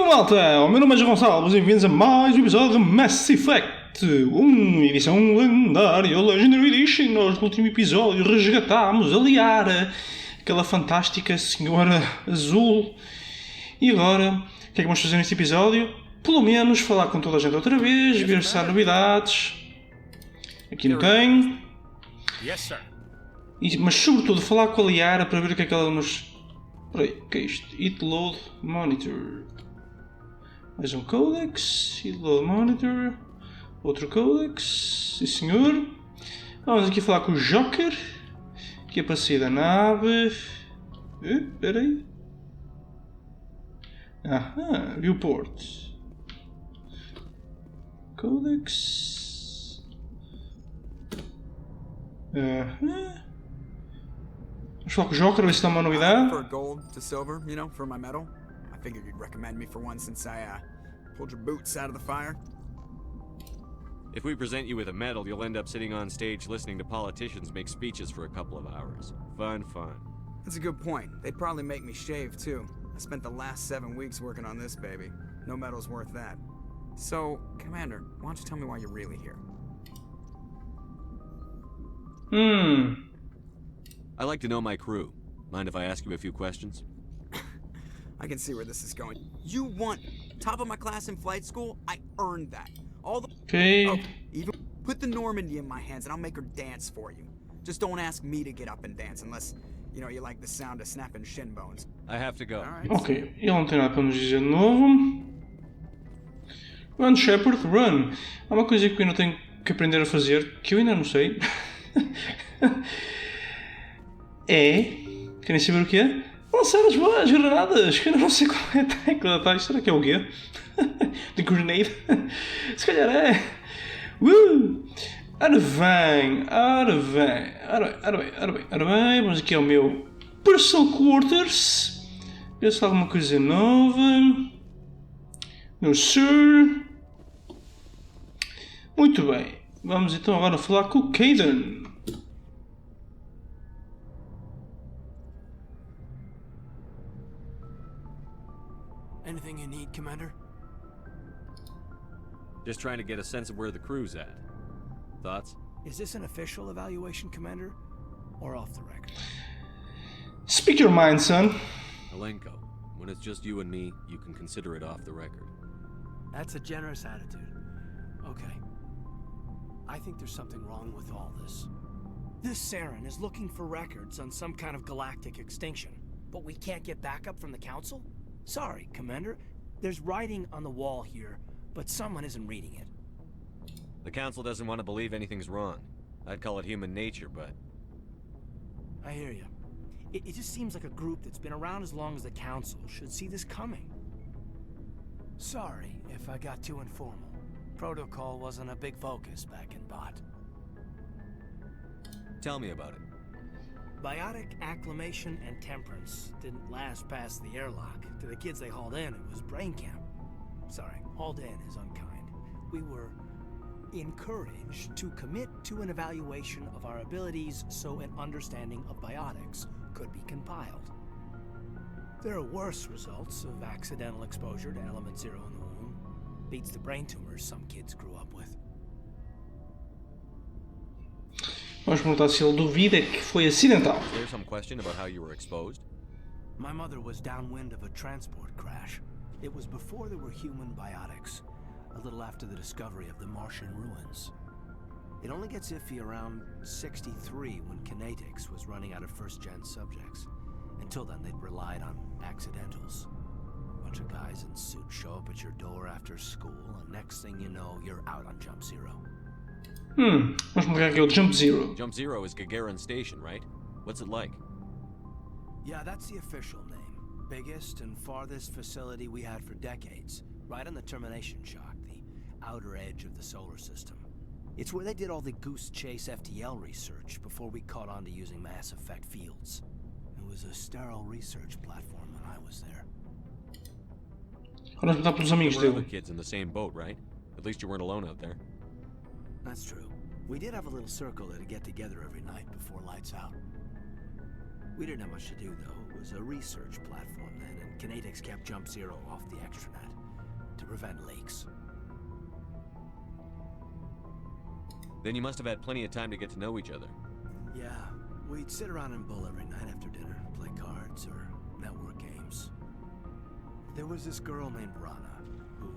Malta, o meu nome é João Gonçalves e bem-vindos a mais um episódio de Mass Effect, edição lendária, Legendary Edition. Nós no último episódio resgatámos a Liara, aquela fantástica senhora azul. E agora, o que é que vamos fazer neste episódio? Pelo menos falar com toda a gente outra vez, ver se há novidades. Aqui não tem. Mas sobretudo falar com a Liara para ver o que é que ela nos... Espera aí, o que é isto? It Load Monitor. Mais um codex, It Load Monitor. Outro codex, sim senhor. Vamos aqui falar com o Joker. Aqui é para sair da nave. Espera aí. Aham, viewport. Codex. Aham. Vamos falar com o Joker, ver se dá uma novidade. For gold to silver, you know, for my medal. I figured you'd recommend me for one since I pulled your boots out of the fire. If we present you with a medal, you'll end up sitting on stage listening to politicians make speeches for a couple of hours. Fun. That's a good point. They'd probably make me shave too. I spent the last 7 weeks working on this baby. No medal's worth that. So, Commander, why don't you tell me why you're really here? I like to know my crew. Mind if I ask you a few questions? I can see where this is going. You want top of my class in flight school? I earned that. All the... Okay. Oh, even put the Normandy in my hands and I'll make her dance for you. Just don't ask me to get up and dance unless, you know, you like the sound of snapping shin bones. I have to go. Right. Ok, ele não tem nada para nos dizer de novo. Run, Shepard, run. Há uma coisa que eu ainda tenho que aprender a fazer, que eu ainda não sei. Querem saber o que é? Lançar as boas granadas, que eu não sei qual é a tecla, tá? Será que é o quê? The grenade? Se calhar é. Ora bem, vamos aqui ao meu personal quarters. Ver se há alguma coisa nova. No sir. Muito bem, vamos então agora falar com o Caden. Anything you need, Commander? Just trying to get a sense of where the crew's at. Thoughts? Is this an official evaluation, Commander? Or off the record? Speak your mind, son. Alenko, when it's just you and me, you can consider it off the record. That's a generous attitude. Okay. I think there's something wrong with all this. This Saren is looking for records on some kind of galactic extinction. But we can't get backup from the Council? Sorry, Commander. There's writing on the wall here, but someone isn't reading it. The Council doesn't want to believe anything's wrong. I'd call it human nature, but... I hear you. It just seems like a group that's been around as long as the Council should see this coming. Sorry if I got too informal. Protocol wasn't a big focus back in Bot. Tell me about it. Biotic acclimation and temperance didn't last past the airlock. To the kids they hauled in, it was brain camp. Sorry, hauled in is unkind. We were encouraged to commit to an evaluation of our abilities so an understanding of biotics could be compiled. There are worse results of accidental exposure to element zero in the womb. Beats the brain tumors some kids grew up with. Vamos perguntar se ele duvida que foi acidental. Is there some question about how you were exposed? My mother was downwind of a transport crash. It was before there were human biotics, a little after the discovery of the Martian ruins. It only gets iffy around 63 when Kinetics was running out of first-gen subjects. Until then, they'd relied on accidentals. A bunch of guys in suits show up at your door after school, and next thing you know, you're out on Jump Zero. Vamos marcar aqui o Jump Zero. Jump Zero is Gagarin Station, right? What's it like? Yeah, that's the official name. Biggest and farthest facility we had for decades. Right on the termination shock, the outer edge of the solar system. It's where they did all the Goose Chase FTL research before we caught on to using mass effect fields. It was a sterile research platform when I was there. Vamos perguntar pelos amigos There were dele. other kids in the same boat, right? At least you weren't alone out there. That's true. We did have a little circle that'd get together every night before lights out. We didn't have much to do, though. It was a research platform then, and Kinetics kept Jump Zero off the extranet to prevent leaks. Then you must have had plenty of time to get to know each other. Yeah, we'd sit around and bull every night after dinner, play cards or network games. There was this girl named Rana who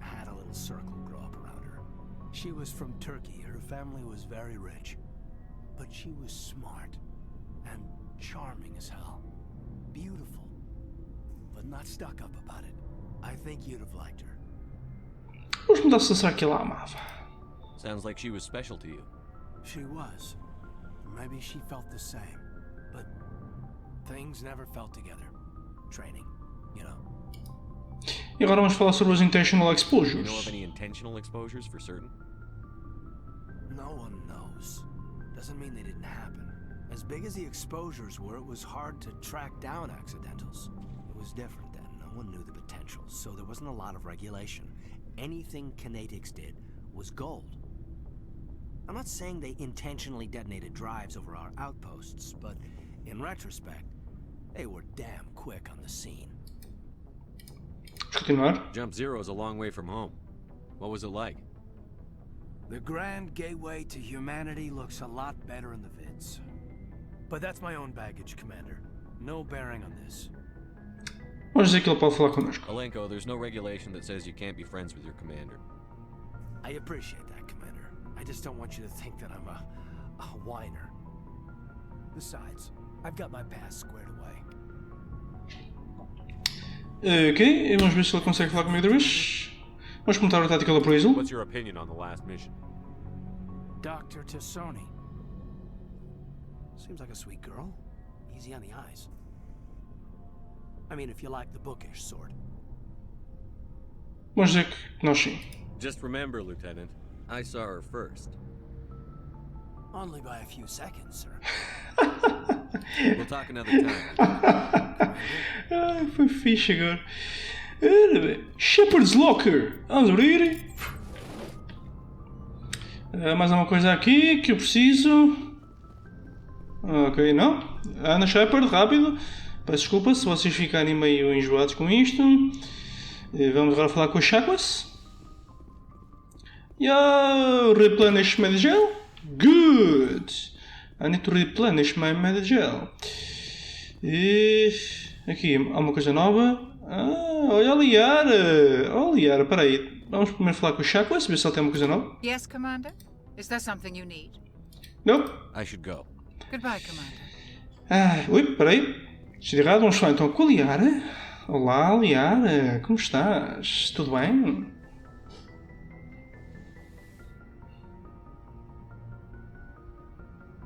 had a little circle grow up around her. She was from Turkey. Her family was very rich, but she was smart and charming as hell. Beautiful, but not stuck up about it. I think you'd have liked her. Vamos mudar se será que ela amava. Sounds like she was special to you. She was. Maybe she felt the same, but things never felt together. Training, you know. E agora vamos falar sobre os intentional You exposures. know of any intentional exposures for certain? No one knows. Doesn't mean they didn't happen. As big as the exposures were, it was hard to track down accidentals. It was different then. No one knew the potential, so there wasn't a lot of regulation. Anything Kinetics did was gold. I'm not saying they intentionally detonated drives over our outposts, but in retrospect, they were damn quick on the scene. Vamos continuar. Jump Zero is a long way from home. What was it like? The grand gateway to humanity looks a lot better in the vids. But that's my own baggage, Commander. No bearing on this. Vamos dizer que ele pode falar connosco. Alenko, there's no regulation that says you can't be friends with your commander. I appreciate that, Commander. I just don't want you to think that I'm a whiner. Besides, I've got my past squared away. Ok, e vamos ver se ele consegue falar comigo outra vez. Vamos comentar a Tactical Appraisal. What's your opinion on the last mission? Dr. Tassoni. Seems like a sweet girl. Easy on the eyes. I mean, if you like the bookish sort. Vamos dizer que nós sim. Just remember, Lieutenant, I saw her first. Only by a few seconds, sir. We'll talk another time. Ai, foi fixe agora. Ora bem. Shepherd's Locker. Vamos abrir. Mais alguma coisa aqui que eu preciso? Ok, não. Ana Shepard, rápido. Peço desculpa se vocês ficarem meio enjoados com isto. Vamos agora falar com o Chakwas. Replenish Medgel. Good. I need to replenish my Medgel. E aqui, há uma coisa nova. Olha a Liara. Oh, Liara, peraí. Vamos primeiro falar com o Chakwas, ver se ele tem uma coisa nova. Yes, Commander? Is there something you need? Não. I should go. Goodbye, Commander. Ui, peraí. Estive errado, vamos falar então com a Liara. Olá, Liara. Como estás? Tudo bem?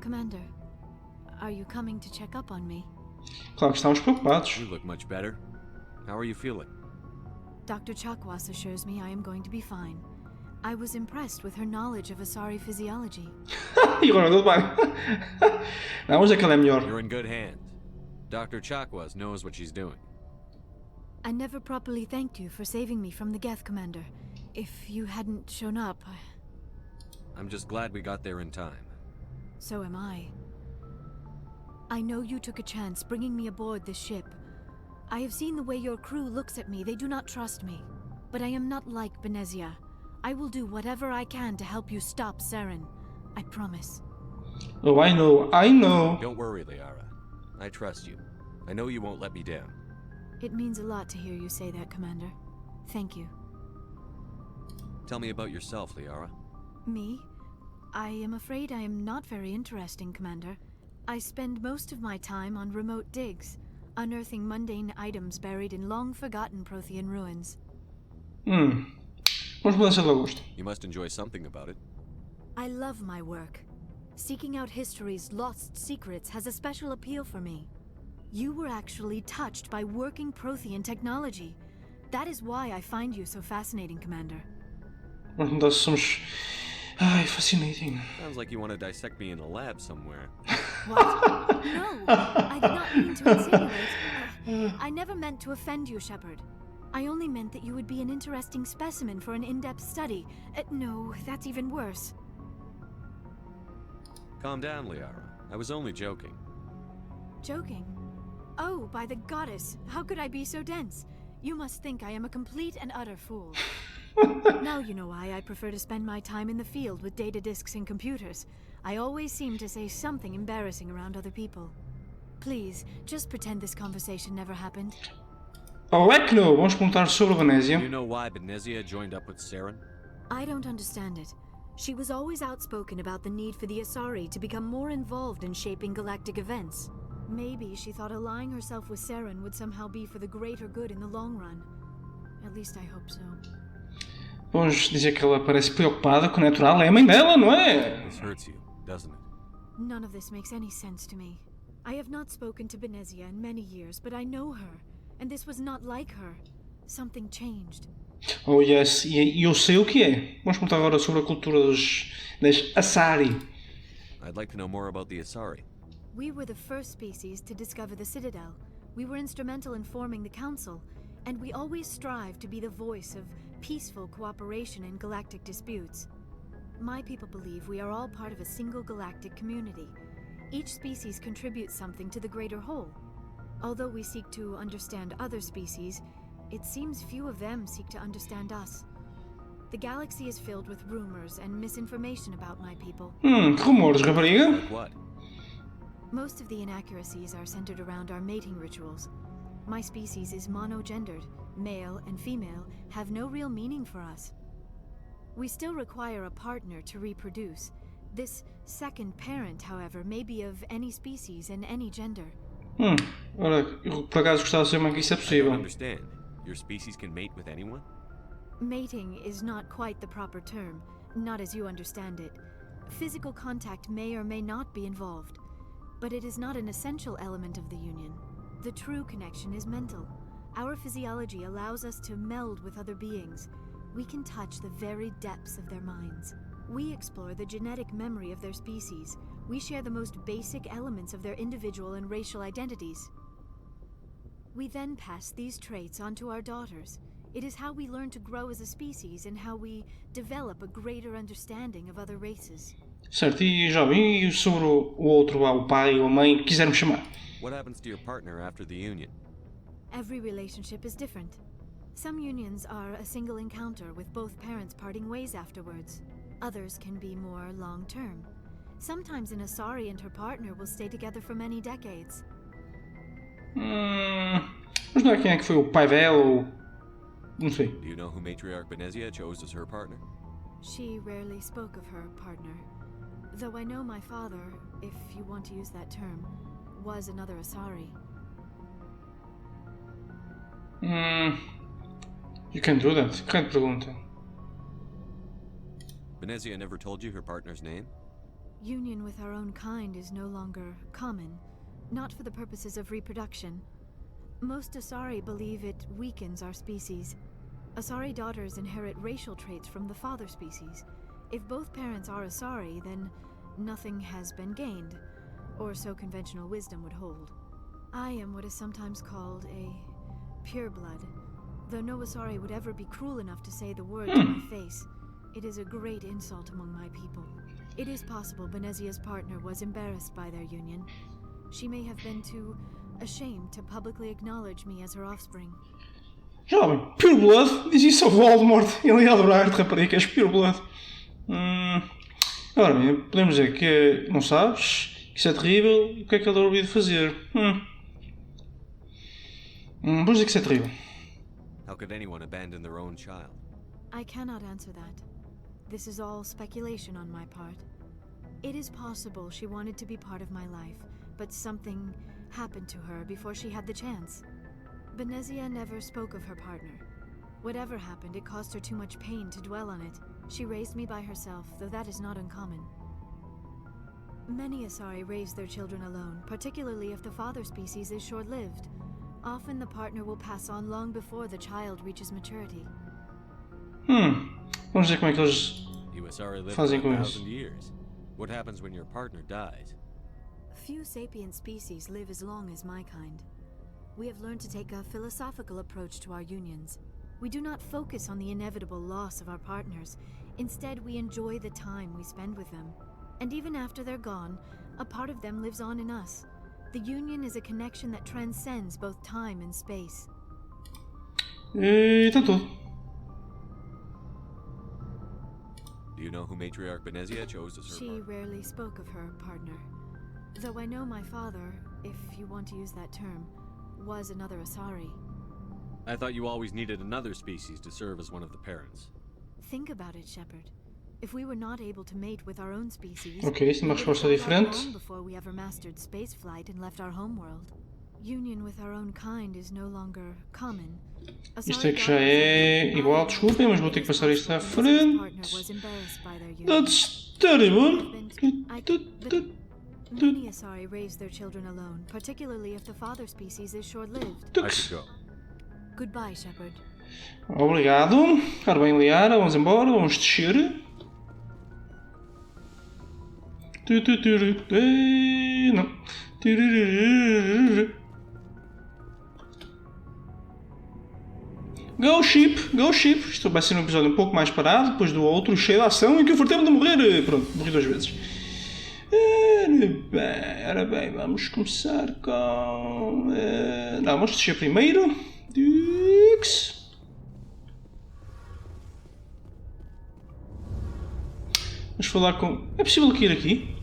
Commander, are you coming to check up on me? Claro que estamos preocupados. You look much better. How are you feeling? Dr. Chakwas assures me I am going to be fine. I was impressed with her knowledge of Asari physiology. E agora tudo bem. Não, mas é que ela é melhor. You're in good hands. Dr. Chakwas knows what she's doing. I never properly thanked you for saving me from the Geth, Commander. If you hadn't shown up, I'm just glad we got there in time. so am I. I know you took a chance bringing me aboard this ship. I have seen the way your crew looks at me. They do not trust me. But I am not like Benezia. I will do whatever I can to help you stop Saren. I promise. Oh, I know. Don't worry, Liara. I trust you. I know you won't let me down. It means a lot to hear you say that, Commander. Thank you. Tell me about yourself, Liara. Me? I am afraid I am not very interesting, Commander. I spend most of my time on remote digs, unearthing mundane items buried in long-forgotten Prothean ruins. Vamos mudar se ela gosta. You must enjoy something about it. I love my work. Seeking out history's lost secrets has a special appeal for me. You were actually touched by working Prothean technology. That is why I find you so fascinating, Commander. Vamos mudar se somos... Ai, fascinating. Sounds like you want to dissect me in a lab somewhere. What? No, I did not mean to insinuate. I never meant to offend you, Shepard. I only meant that you would be an interesting specimen for an in-depth study. No, that's even worse. Calm down, Liara. I was only joking. Joking? Oh, by the goddess, how could I be so dense? You must think I am a complete and utter fool. Now you know why I prefer to spend my time in the field with data disks and computers. I always seem to say something embarrassing around other people. Please, just pretend this conversation never happened. Oh, é que não! Vamos perguntar sobre a Venésia. Do you know why Benezia joined up with Saren? I don't understand it. She was always outspoken about the need for the Asari to become more involved in shaping galactic events. Maybe she thought allying herself with Saren would somehow be for the greater good in the long run. At least I hope so. Vamos dizer que ela parece preocupada, com o natural. É a mãe dela, não é? This hurts you, doesn't it? None of this makes any sense to me. I have not spoken to Benezia in many years, but I know her. And this was not like her. Something changed. Oh yes, e eu sei o que é. Vamos perguntar agora sobre a cultura das Asari. I'd like to know more about the Asari. We were the first species to discover the Citadel. We were instrumental in forming the Council, and we always strive to be the voice of peaceful cooperation in galactic disputes. My people believe we are all part of a single galactic community. Each species contributes something to the greater whole. Although we seek to understand other species, it seems few of them seek to understand us. The galaxy is filled with rumors and misinformation about my people. Rumores, rapariga? Like what? Most of the inaccuracies are centered around our mating rituals. My species is monogendered. Male and female have no real meaning for us. We still require a partner to reproduce. This second parent, however, may be of any species and any gender. Ora, eu por acaso gostava de saber como é que isso é I don't possível. understand. Your species can mate with anyone? Mating is not quite the proper term, not as you understand it. Physical contact may or may not be involved, but it is not an essential element of the union. The true connection is mental. Our physiology allows us to meld with other beings. We can touch the very depths of their minds. We explore the genetic memory of their species. We share the most basic elements of their individual and racial identities. We then pass these traits on to our daughters. It is how we learn to grow as a species and how we develop a greater understanding of other races. Certo, e jovem, e sobre o outro, o pai ou a mãe, que quisermos chamar? What happens to your partner after the union? Every relationship is different. Some unions are a single encounter with both parents parting ways afterwards. Others can be more long-term. Sometimes an Asari and her partner will stay together for many decades. Mas não é quem é que foi o pai dela ou... Não sei. Do you know who Matriarch Benezia chose as her partner? She rarely spoke of her partner. Though I know my father, if you want to use that term, was another Asari. You can do that. Grande pergunta. Benezia never told you her partner's name? Union with our own kind is no longer common, not for the purposes of reproduction. Most Asari believe it weakens our species. Asari daughters inherit racial traits from the father species. If both parents are Asari, then nothing has been gained, or so conventional wisdom would hold. I am what is sometimes called a pureblood, though no Asari would ever be cruel enough to say the word to my face. It is a great insult among my people. It is possible Benezia's partner was embarrassed by their union. She may have been too ashamed to publicly acknowledge me as her offspring. Jovem, Pure Blood? Diz isso ao Voldemort. Ele ia adorar-te, rapariga, que és Pure Blood. Agora bem, podemos dizer que não sabes, que isso é terrível, o que é que ele ouviu de fazer? Vamos dizer que isso é terrível. How could anyone abandon their own child? I cannot answer that. This is all speculation on my part. It is possible she wanted to be part of my life, but something happened to her before she had the chance. Benezia never spoke of her partner. Whatever happened, it caused her too much pain to dwell on it. She raised me by herself, though that is not uncommon. Many Asari raise their children alone, particularly if the father species is short-lived. Often the partner will pass on long before the child reaches maturity. Vamos ver como é que eles You Asari lived fazem for com 1,000 isso. years. What happens when your partner dies? Few sapient species live as long as my kind. We have learned to take a philosophical approach to our unions. We do not focus on the inevitable loss of our partners. Instead, we enjoy the time we spend with them. And even after they're gone, a part of them lives on in us. The union is a connection that transcends both time and space. E está tudo. Do you know who Matriarch Benezia chose as her She partner? rarely spoke of her partner. Though I know my father, if you want to use that term, was another Asari. I thought you always needed another species to serve as one of the parents. Think about it, Shepard. If we were not able to mate with our own species, Ok, isto é uma we would resposta have died diferente. long before we ever mastered spaceflight and left our homeworld. Union with our own kind is no longer common. Isto é que já é igual, desculpem, mas vou ter que passar isto à frente. That's terrible. Many Asari raise their children alone, particularly if the father species is short-lived. I should go. Goodbye, Shepard. Obrigado. Ora bem, Liara, vamos embora, vamos descer. Não. Go ship, go ship. Isto vai ser um episódio um pouco mais parado, depois do outro, cheio de ação, em que eu for tempo de morrer. Pronto, morri 2 vezes. Ora bem, vamos começar com... Não, vamos descer primeiro. Vamos falar com... É possível que ir aqui?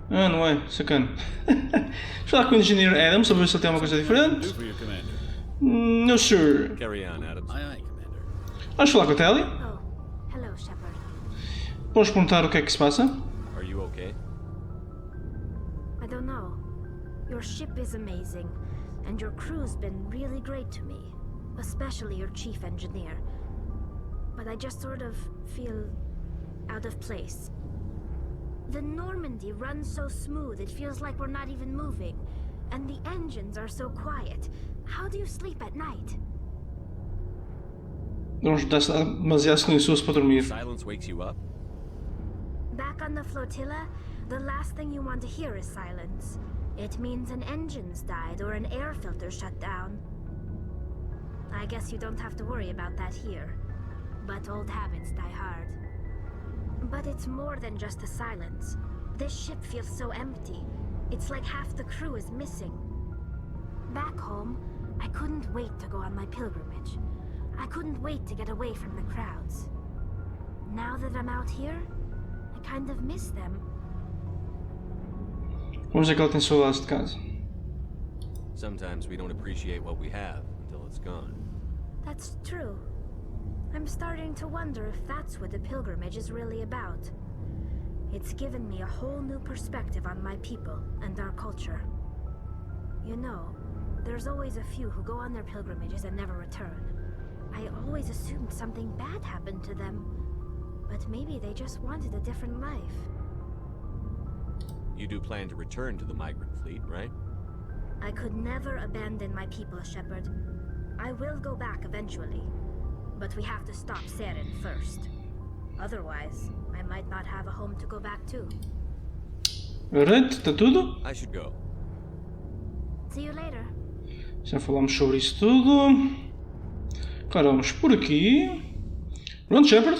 Ah, não é? Sacana. Vamos falar com o engenheiro Adams, para ver se ele tem alguma coisa diferente. No, sir. Carry on, Adams. Vamos falar com a Telly. Oh, hello, Shepard. Vamos perguntar o que é que se passa. Are you okay? I don't know. Your ship is amazing, and your crew's been really great to me, especially your chief engineer. But I just sort of feel out of place. The Normandy runs so smooth it feels like we're not even moving, and the engines are so quiet. How do you sleep at night? Não está demasiado silencioso para dormir. Silence wakes you up? Back on the flotilla, the last thing you want to hear is silence. It means an engine's died or an air filter shut down. I guess you don't have to worry about that here. But old habits die hard. But it's more than just the silence. This ship feels so empty. It's like half the crew is missing. Back home, I couldn't wait to go on my pilgrimage. I couldn't wait to get away from the crowds. Now that I'm out here, I kind of miss them. Vamos dizer que ela tem saudades de casa. Sometimes we don't appreciate what we have until it's gone. That's true. I'm starting to wonder if that's what the pilgrimage is really about. It's given me a whole new perspective on my people and our culture. You know, there's always a few who go on their pilgrimages and never return. I always assumed something bad happened to them, but maybe they just wanted a different life. You do plan to return to the migrant fleet, right? I could never abandon my people, Shepard. I will go back eventually, but we have to stop Saren first. Otherwise, I might not have a home to go back to. Alright, está tudo? I should go. See you later. Já falámos sobre isso tudo. Claro, vamos por aqui. Pronto, Shepard.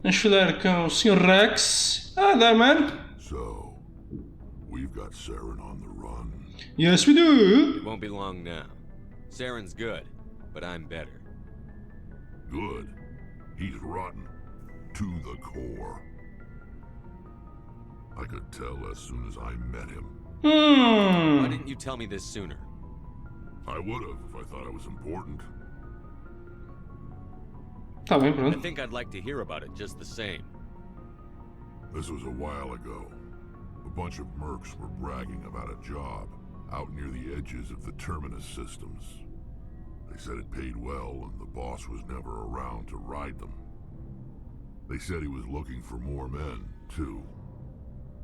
Vamos falar com o Sr. Rex. Ah, there, man. So, we've got Saren on the run. Yes, we do. It won't be long now. Saren's good, but I'm better. Good. He's rotten. To the core. I could tell as soon as I met him. Why didn't you tell me this sooner? I would have if I thought it was important. Tá bem, I pronto. think I'd like to hear about it just the same. This was a while ago. A bunch of mercs were bragging about a job out near the edges of the Terminus systems. They said it paid well and the boss was never around to ride them. They said he was looking for more men, too.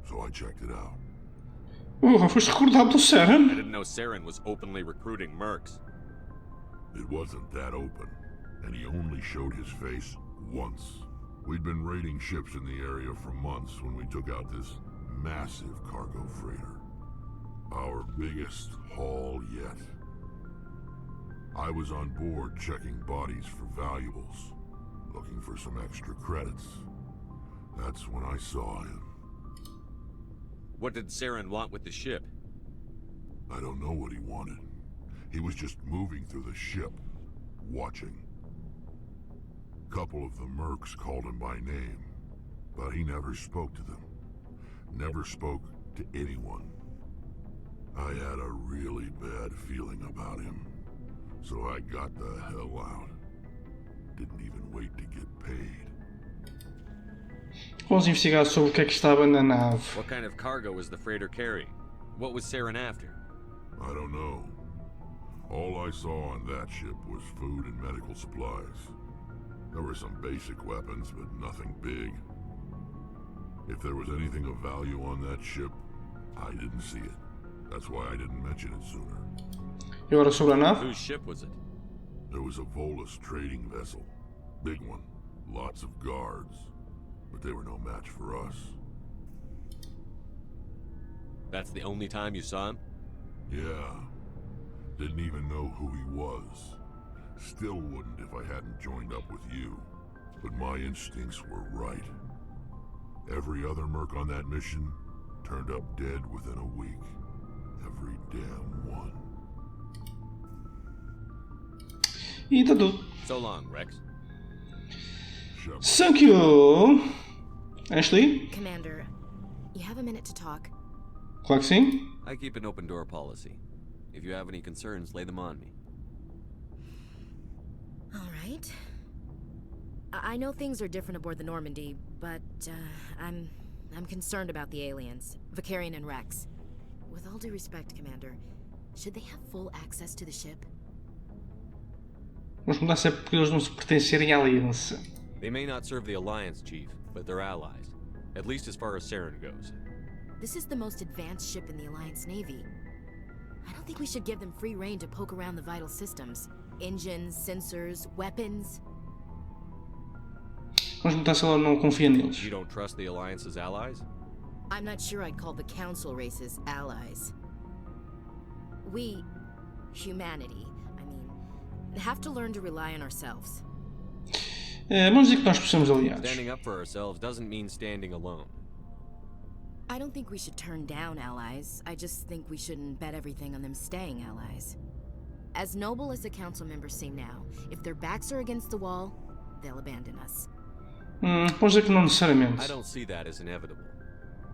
So I checked it out. Foste recrutado pelo I Saren. didn't know Saren was openly recruiting mercs. It wasn't that open, and he only showed his face once. We'd been raiding ships in the area for months when we took out this massive cargo freighter. Our biggest haul yet. I was on board checking bodies for valuables, looking for some extra credits. That's when I saw him. What did Saren want with the ship? I don't know what he wanted. He was just moving through the ship, watching. Couple of the mercs called him by name, but he never spoke to them. Never spoke to anyone. I had a really bad feeling about him, so I got the hell out. Didn't even wait to get paid. Vamos investigar sobre o que é que estava na nave. What kind of cargo was the freighter carrying? What was Saren after? I don't know. All I saw on that ship was food and medical supplies. There were some basic weapons, but nothing big. If there was anything of value on that ship, I didn't see it. That's why I didn't mention it sooner. E agora sobre a nave? Whose ship was it? There was a Volus trading vessel. Big one. Lots of guards. But they were no match for us. That's the only time you saw him? Yeah. Didn't even know who he was. Still wouldn't if I hadn't joined up with you. But my instincts were right. Every other merc on that mission turned up dead within a week. Every damn one. E tá tudo. So long, Rex. Thank you! Ashley? Commander, you have a minute to talk. Claro que sim. I keep an open door policy. If you have any concerns, lay them on me. All right. I know things are different aboard the Normandy, but I'm concerned about the aliens, Vicarian and Rex. With all due respect, Commander, should they have full access to the ship? Vamos mudar sempre porque eles não se pertencerem à aliança. They may not serve the Alliance, Chief, but they're allies. At least as far as Saren goes. This is the most advanced ship in the Alliance Navy. I don't think we should give them free rein to poke around the vital systems. Engines, sensors, weapons. Vamos mudar se ela não confia neles. You don't trust the Alliance's allies? I'm not sure I'd call the Council races allies. We, humanity, have to learn to rely on ourselves. Vamos dizer que nós precisamos aliados. Standing up for ourselves doesn't mean standing alone. I don't think we should turn down allies. I just think we shouldn't bet everything on them staying allies. As noble as the council members seem now, if their backs are against the wall, they'll abandon us. Vamos dizer que não necessariamente. I don't see that as inevitable.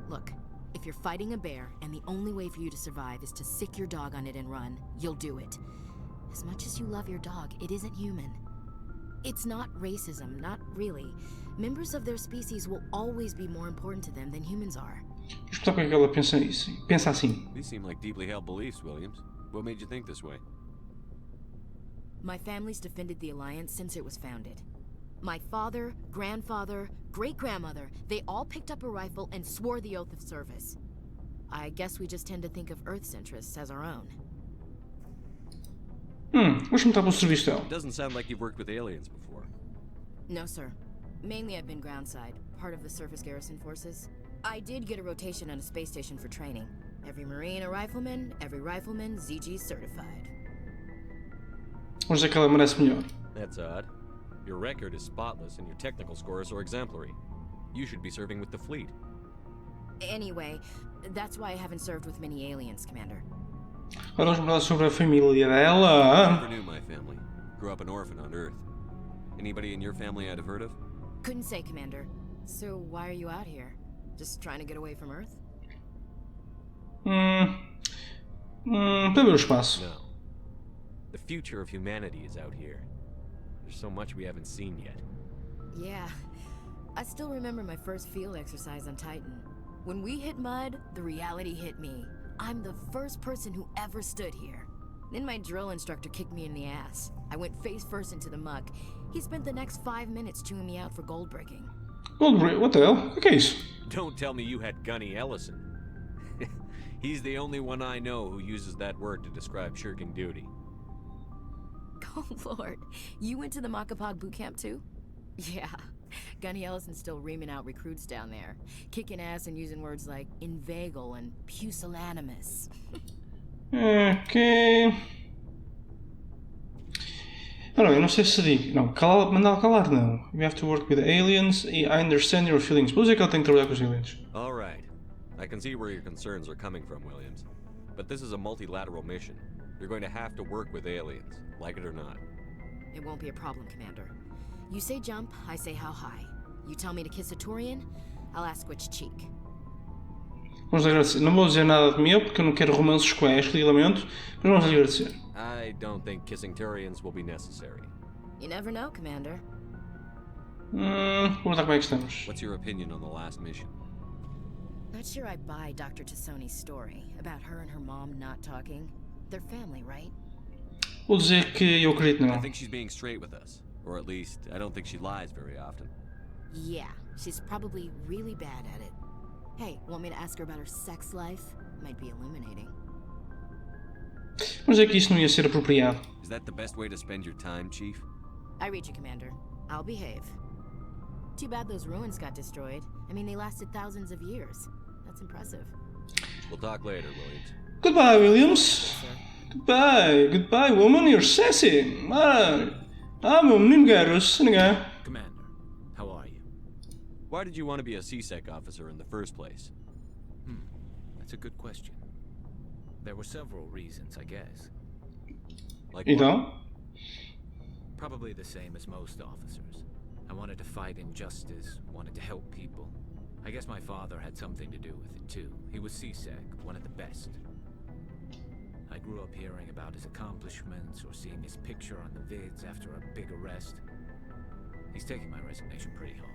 Look, if you're fighting a bear and the only way for you to survive is to sick your dog on it and run, you'll do it. As much as you love your dog, it isn't human. It's not racism, not really. Members of their species will always be more important to them than humans are. Vamos perguntar porque é que ela pensa isso. Pensa assim. These seem like deeply held beliefs, Williams. What made you think this way? My family's defended the Alliance since it was founded. My father, grandfather, great-grandmother, they all picked up a rifle and swore the oath of service. I guess we just tend to think of Earth's interests as our own. Vamos perguntar pelo serviço dela. It doesn't sound like you've worked with aliens before. No, sir. Mainly I've been groundside, part of the surface garrison forces. I did get a rotation on a space station for training. Every Marine a rifleman, every rifleman ZG certified. Vamos dizer que ela merece melhor. That's odd. Your record is spotless and your technical scores are exemplary. You should be serving with the fleet. Anyway, that's why I haven't served with many aliens, Commander. Agora vamos falar sobre a família dela. Never knew my family. Grew up an orphan on Earth. Anybody in your family I'd have heard of? Couldn't say, Commander. So why are you out here? Just trying to get away from Earth? Para ver o espaço. No. The future of humanity is out here. There's so much we haven't seen yet. Yeah. I still remember my first field exercise on Titan. When we hit mud, the reality hit me. I'm the first person who ever stood here. Then my drill instructor kicked me in the ass. I went face first into the muck. He spent the next 5 minutes chewing me out for gold breaking. Gold break? What the hell? O que é isso? Don't tell me you had Gunny Ellison. He's the only one I know who uses that word to describe shirking duty. Oh lord, you went to the Macapog boot camp too? Yeah, Gunny Ellison's still reaming out recruits down there. Kicking ass and using words like inveigle and pusillanimous. Ok. Ora bem, não sei se digo. Não, mandá-la calar não. You have to work with aliens. I understand your feelings. Vou dizer que ela tem que trabalhar com os aliens. Alright. I can see where your concerns are coming from, Williams. But this is a multilateral mission. You're going to have to work with aliens, like it or not. It won't be a problem, Commander. You say jump, I say how high. You tell me to kiss a Turian, I'll ask which cheek. Vamos agradecer. Não vou dizer nada de meu porque eu não quero romances com a Ashley, lamento, mas vamos agradecer. I don't think kissing Turians will be necessary. You never know, Commander. Vamos ver como é que estamos. What's your opinion on the last mission? Not sure I buy Dr. Tassoni's story about her and her mom not talking. They're family, right? Vou dizer que eu acredito I não. think she's being straight with us. Or at least, I don't think she lies very often. Yeah, she's probably really bad at it. Hey, want me to ask her about her sex life? Might be illuminating. Mas é que isso não ia ser apropriado. Is that the best way to spend your time, Chief? I read you, Commander. I'll behave. Too bad those ruins got destroyed. I mean, they lasted thousands of years. That's impressive. We'll talk later, Williams. Goodbye, Williams. Sir. Goodbye, woman. You're sassy. Meu menino Garros. Ninguém. Commander, how are you? Why did you want to be a CSEC officer in the first place? That's a good question. There were several reasons, I guess. Like Então? Probably the same as most officers. I wanted to fight injustice, wanted to help people. I guess my father had something to do with it too. He was CSEC, one of the best. I grew up hearing about his accomplishments or seeing his picture on the vids after a big arrest. He's taking my resignation pretty hard.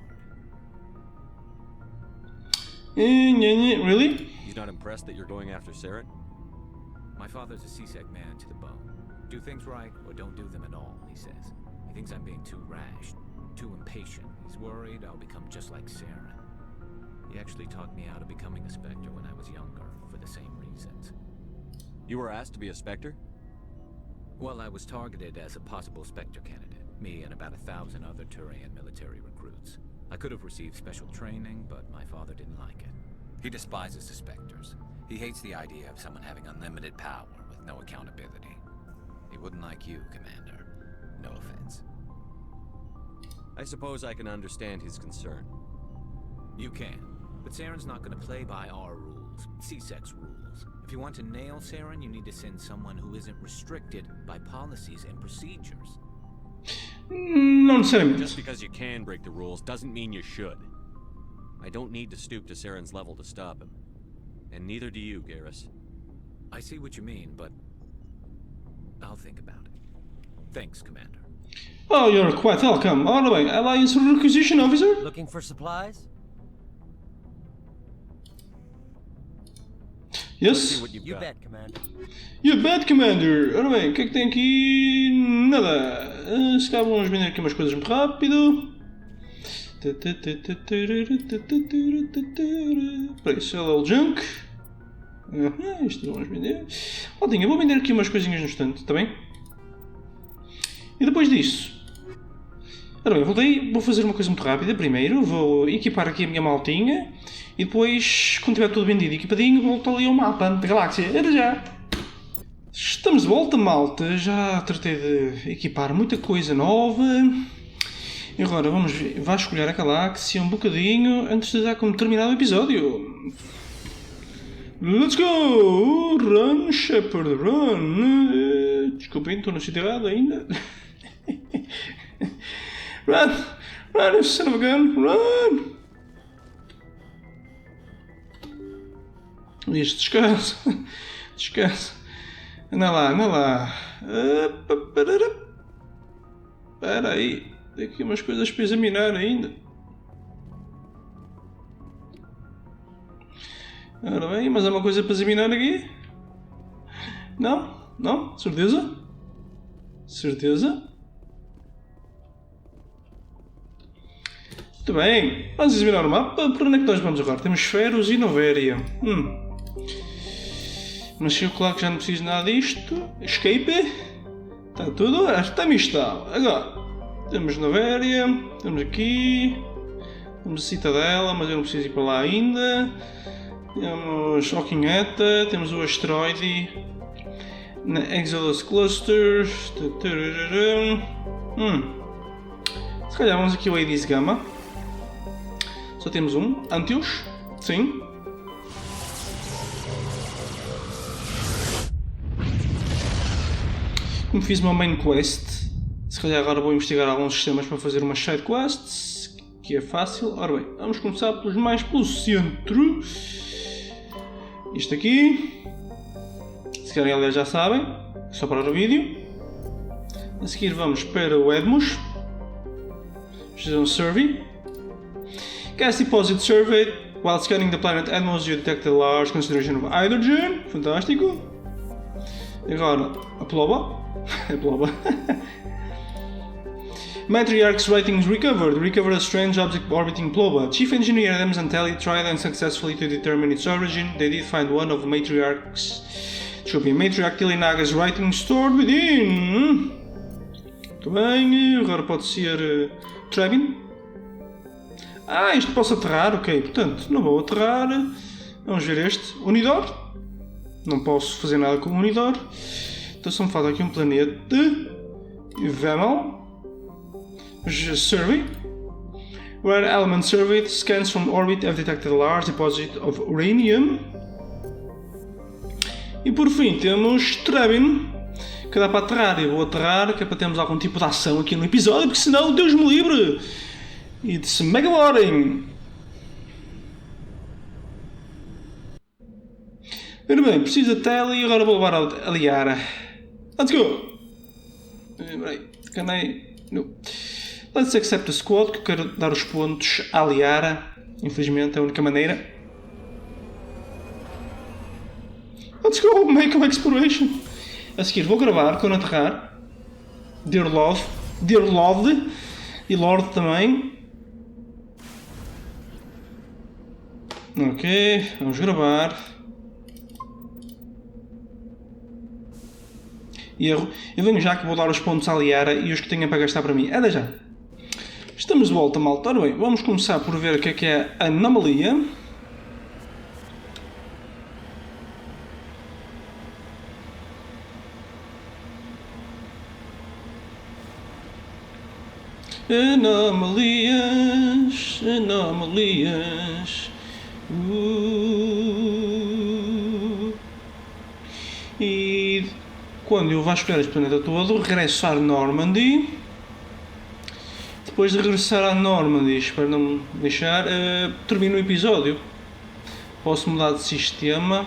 Really? He's not impressed that you're going after Saren? My father's a CSEC man to the bone. Do things right or don't do them at all, he says. He thinks I'm being too rash, too impatient. He's worried I'll become just like Saren. He actually talked me out of becoming a Spectre when I was younger, for the same reasons. You were asked to be a Spectre? Well, I was targeted as a possible Spectre candidate. Me and about 1,000 other Turian military recruits. I could have received special training, but my father didn't like it. He despises the Spectres. He hates the idea of someone having unlimited power with no accountability. He wouldn't like you, Commander. No offense. I suppose I can understand his concern. You can. But Saren's not going to play by our rules, CSEC's rules. If you want to nail Saren, you need to send someone who isn't restricted by policies and procedures. Não necessariamente. Just because you can break the rules doesn't mean you should. I don't need to stoop to Saren's level to stop him. And neither do you, Garrus. I see what you mean, but I'll think about it. Thanks, Commander. Oh, you're quite welcome. Ora bem, Alliance Requisition Officer? Looking for supplies? Yes? You bet, Commander. You bet, Commander. Ora bem, o que é que tem aqui? Nada. Se calhar vamos vender aqui umas coisas muito rápido. Para isso, LL Junk. Isto vamos vender. Aldinha, vou vender aqui umas coisinhas no instante, está bem? E depois disso... Ora bem, voltei, vou fazer uma coisa muito rápida. Primeiro vou equipar aqui a minha maltinha. E depois, quando tiver tudo vendido e equipadinho, volto ali ao mapa da galáxia. Era já! Estamos de volta, malta. Já tratei de equipar muita coisa nova. E agora vamos ver. Vai escolher a galáxia um bocadinho antes de dar como terminado o episódio. Let's go! Run, Shepard, run! Desculpem, estou no sítio errado ainda. Run! Run, you son of a gun! Run! Isto, descansa. Descansa. Anda lá, anda lá. Espera aí. Tem aqui umas coisas para examinar ainda. Ora bem, mas há uma coisa para examinar aqui? Não? Não? Certeza? Certeza? Muito bem. Vamos examinar o mapa. Por onde é que nós vamos agora? Temos Feros e Novéria. Mas eu claro que já não preciso nada disto. Escape. Está tudo. Está misturado. Agora. Temos Novéria. Temos aqui. Temos a Citadela, mas eu não preciso ir para lá ainda. Temos Oquinheta. Temos o asteroide. Na Exodus Cluster. Se calhar vamos aqui ao Hades Gama. Só temos um. Antios. Sim. Como fiz uma main quest, se calhar agora vou investigar alguns sistemas para fazer umas side quests, que é fácil. Ora bem, vamos começar pelo centro. Isto aqui, se querem aliás já sabem, é só parar o vídeo. A seguir vamos para o Edmos, fazer um survey. Gas deposit survey. While scanning the planet Edmos, you detect a large concentration of hydrogen. Fantástico. Agora, a ploba. A ploba. Matriarch's writings recovered. Recovered a strange object orbiting Ploba. Chief Engineer Adams and Telly tried unsuccessfully to determine its origin. They did find one of the Matriarch's. Should be Matriarch Tillinaga's writing stored within. Muito bem. Agora pode ser Trevin. Isto posso aterrar, ok. Portanto, não vou aterrar. Vamos ver este. Unidor. Não posso fazer nada com o Unidor. Então só me falta aqui um planeta. Vemel. Survey. Rare element surveyed. Scans from orbit have detected a large deposit of uranium. E por fim temos Trevin, que dá para aterrar. Eu vou aterrar, que é para termos algum tipo de ação aqui no episódio, porque senão Deus me livre. It's mega boring. Muito bem, preciso da tela e agora vou levar a Liara. Let's go! Can I... No. Let's accept the squad, que eu quero dar os pontos à Liara. Infelizmente é a única maneira. Let's go, make an exploration! A seguir vou gravar quando aterrar. Dear Lord e Lord também. Ok, vamos gravar. E eu venho já que vou dar os pontos à Liara e os que tenha para gastar para mim. É já. Estamos de volta, malta. Ora bem, vamos começar por ver o que é a anomalia. Anomalias. E quando eu vasculhar este planeta todo, regresso à Normandy. Depois de regressar à Normandy, espero não me deixar, termino o episódio. Posso mudar de sistema,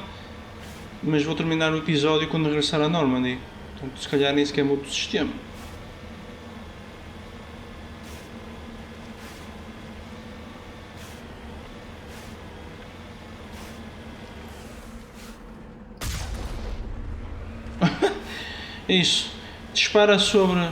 mas vou terminar o episódio quando regressar à Normandy. Portanto, se calhar nem sequer mudo de sistema. Isso. Dispara sobre...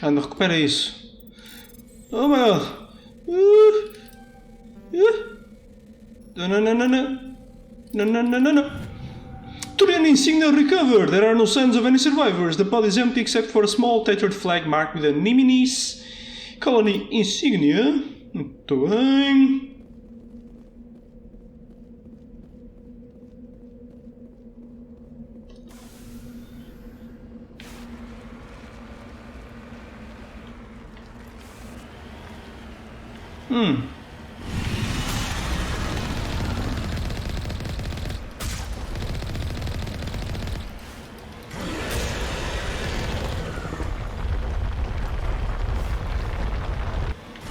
Anda, recupera isso. Oh my god. No. Turian insignia recovered. There are no signs of any survivors. The pod is empty except for a small tattered flag marked with a Niminis colony insignia. Muito bem.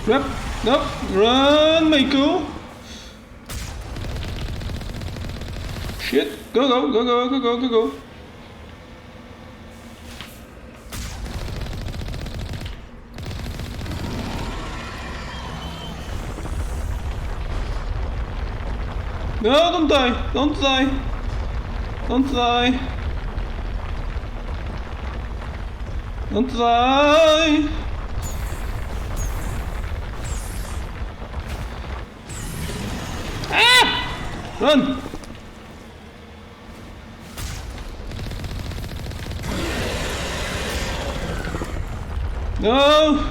Yep, nope, run, Mako. Shit, go. No, don't die. Don't die. Run! No!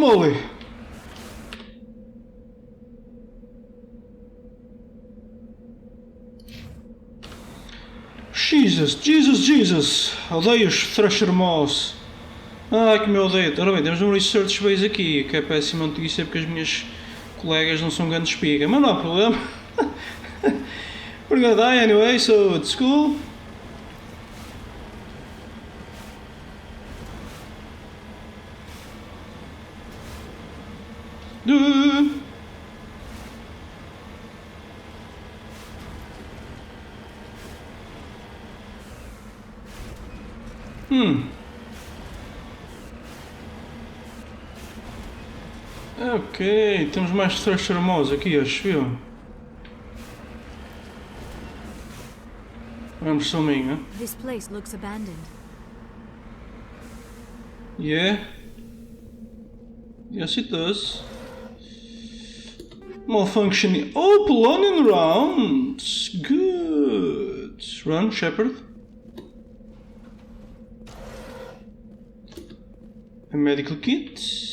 moly! Jesus! Odeio os trazer-vos. Que me odeio. Ora bem, temos um research base aqui, que é péssima notícia porque as minhas colegas não são grandes espiga. Mas não há problema. We're gonna die anyway, so it's cool. Ok, temos mais trazer-vos aqui, acho eu. Vamos sominho. This place looks abandoned. Yeah. Yes, it does. Malfunctioning. Oh, polonium rounds. Good. Run, Shepard. A medical kit.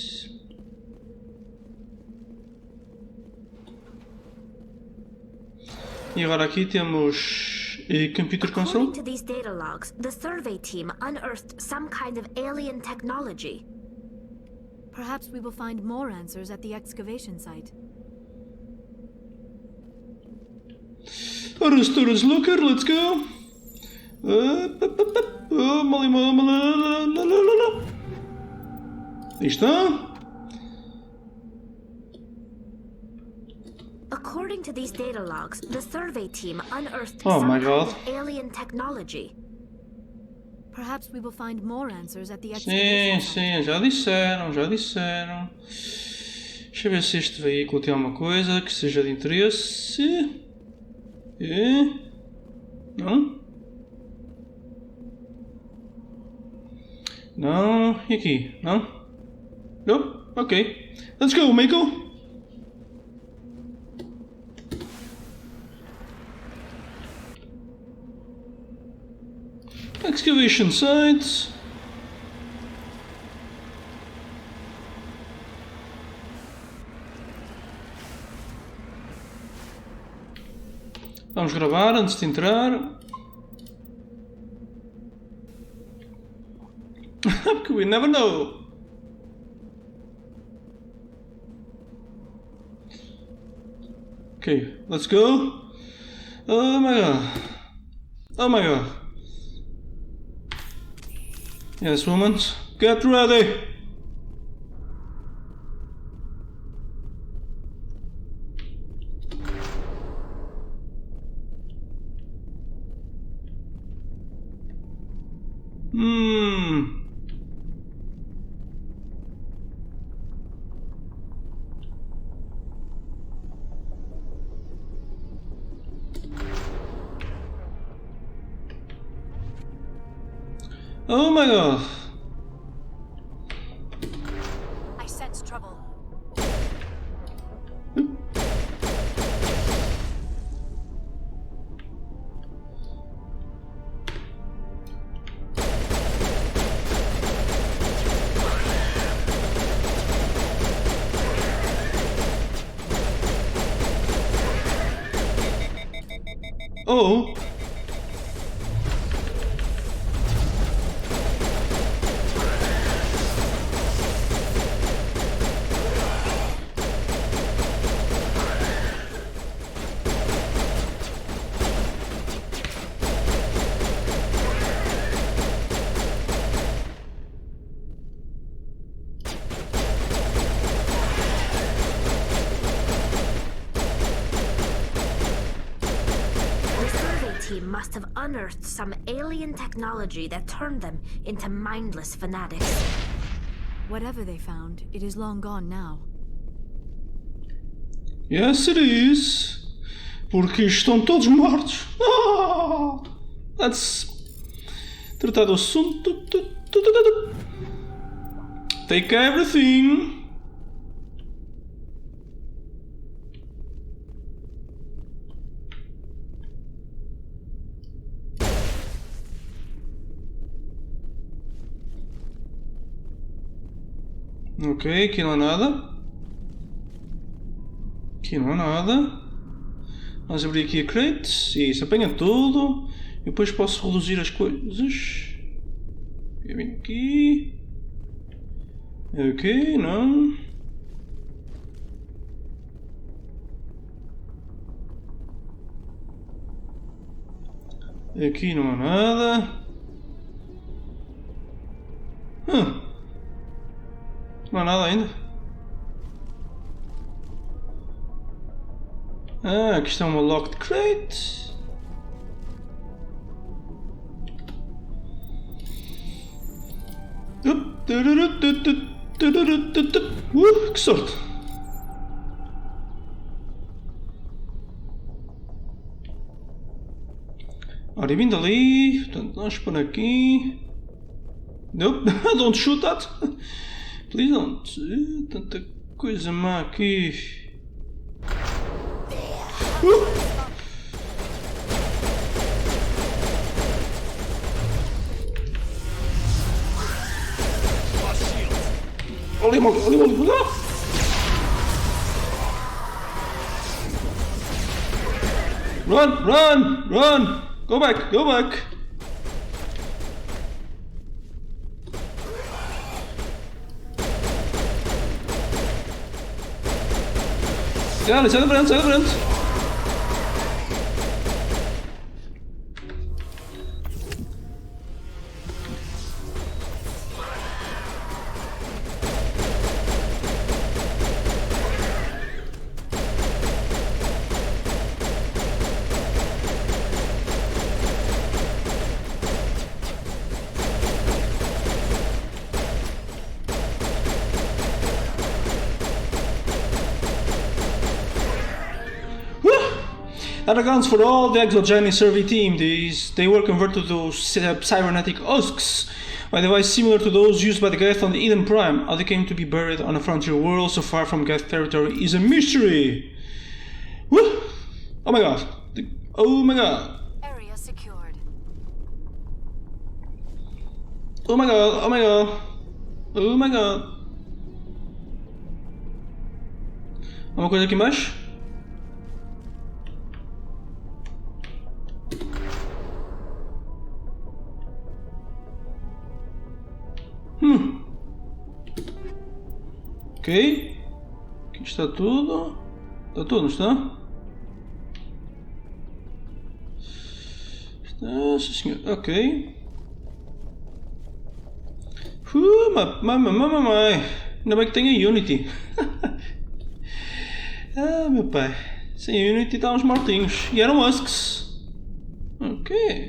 E agora aqui temos computer console. According to these data logs, the survey team unearthed some kind of alien technology. Perhaps we will find more answers at the excavation site. Storage locker, let's go. Aí está. According to these data logs, the survey team unearthed Oh some my kind God. of alien technology. Perhaps we will find more answers at the excavation Sim, já disseram. Deixa eu ver se este veículo tem alguma coisa que seja de interesse. Não? Não. E aqui? Não? Não? Ok. Let's go, Mako. Excavation sites. Vamos gravar antes de entrar. Porque we never know. Okay, let's go. Oh my god. Yes, woman, get ready. Oh my god. I sense trouble. Oh. Must have unearthed some alien technology that turned them into mindless fanatics. Whatever they found, it is long gone now. Yes, it is. Porque estão todos mortos. Let's tratar do assunto. Take everything. Ok, aqui não há nada. Aqui não há nada. Vamos abrir aqui a crate. Isso, apanha tudo. E depois posso reduzir as coisas. Eu venho aqui. Ok, não. Aqui não há nada. Não há nada ainda. Aqui está uma locked crate. Que sorte! Ora, e vindo ali, portanto, vamos por aqui. Nope, don't shoot that! Please don't. Tanta coisa má aqui. Olha, Run! Go back! Sai da frente! That accounts for all the exogenous survey team. They were converted to cybernetic husks, a device similar to those used by the Geth on the Eden Prime. How they came to be buried on a frontier world so far from Geth territory is a mystery. Woo! Oh my god. Area secured. Oh my god. Há uma coisa aqui embaixo? Ok. Aqui está tudo. Está tudo, não está? Está, sim senhor. Ok. Mamãe. Ainda bem que tem a Unity. Meu pai. Sem Unity estávamos mortinhos. E eram husks. Ok.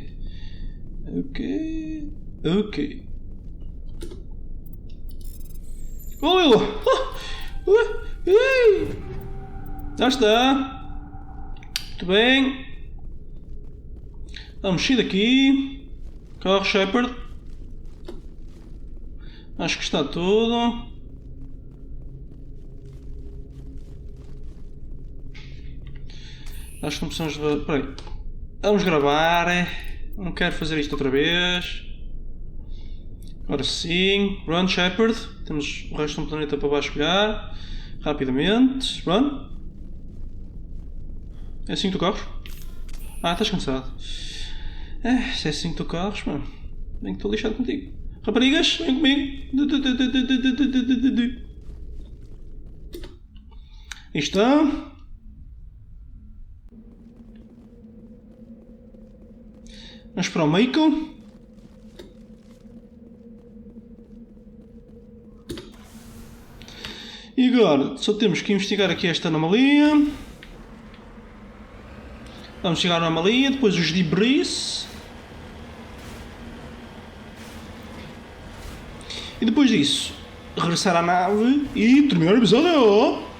Olha! Já está. Muito bem. Vamos sair daqui. Carro Shepard. Acho que está tudo. Acho que não precisamos de... Peraí. Vamos gravar. Não quero fazer isto outra vez. Agora sim. Run, Shepard. Temos o resto do planeta para vasculhar. Rapidamente. Run. É assim que tu corres? Estás cansado. Se é assim que tu corres, mano. Bem que estou lixado contigo. Raparigas, vem comigo. Aí está. Vamos para o Michael. E agora só temos que investigar aqui esta anomalia. Vamos chegar à anomalia, depois os debris. E depois disso, regressar à nave e terminar o episódio.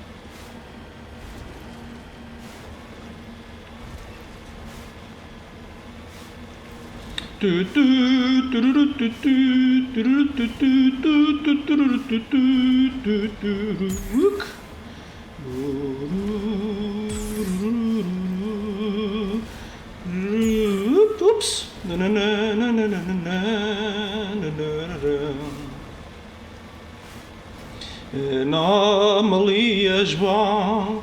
Ups. Anomalias bom.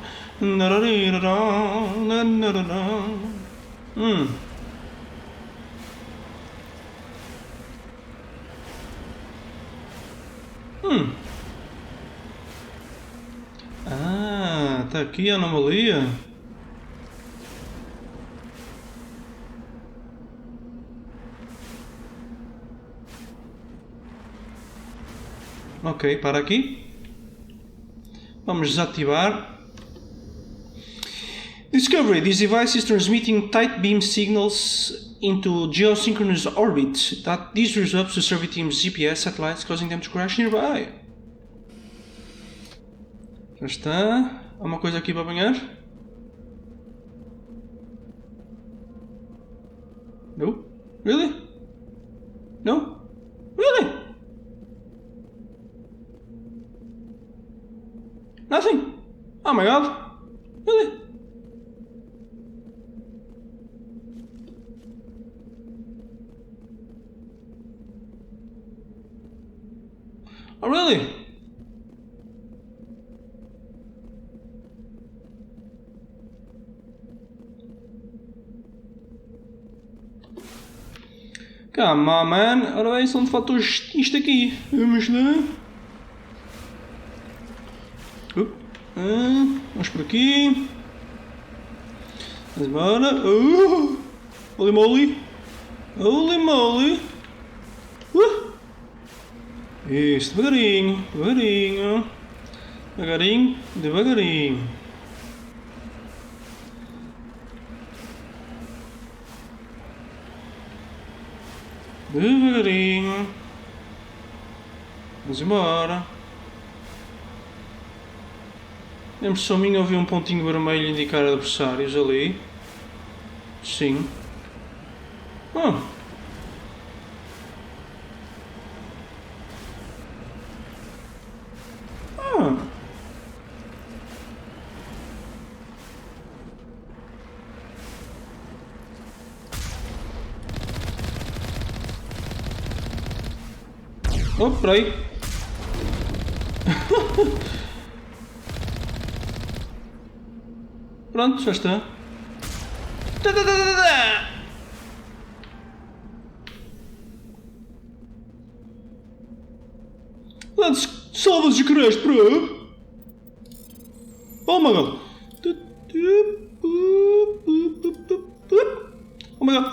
Ah, tá aqui a anomalia. Ok, para aqui. Vamos desativar. Discovery. These devices transmitting tight beam signals into geosynchronous orbit. That this disrupts the survey team's GPS satellites, causing them to crash nearby. Já está. Há uma coisa aqui para apanhar? No? Really? No? Really? Nothing? Oh my god. Really? Oh really? Come on, man. Ora bem, são de fato isto aqui. Vamos lá. Vamos por aqui. Vamos embora. Holy moly. Holy moly. Isso, devagarinho. Devagarinho. Devagarinho. Devagarinho. Devagarinho. Vamos embora. A impressão minha, ouvi um pontinho vermelho indicar adversários ali. Sim. Oh, peraí. Pronto, já está. Salvas de queres, bro. Oh my god. Oh my god.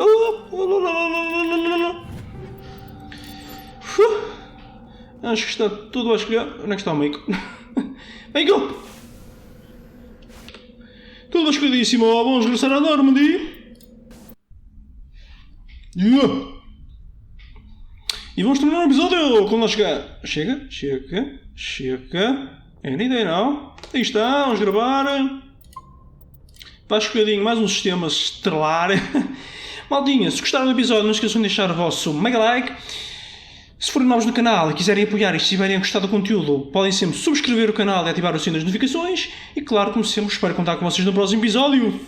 Acho que está tudo a escolher. Onde é que está o Meiko? Meiko! Tudo escolhidíssimo. Vamos regressar a Normandy. Yeah. E vamos terminar o episódio quando lá chegar. Chega, chega, chega. Any day now. Aí está, vamos gravar. Está escolhidinho mais um sistema estelar. Maldinha, se gostaram do episódio, não esqueçam de deixar o vosso mega like. Se forem novos no canal e quiserem apoiar e se tiverem gostado do conteúdo, podem sempre subscrever o canal e ativar o sino das notificações. E claro, como sempre, espero contar com vocês no próximo episódio.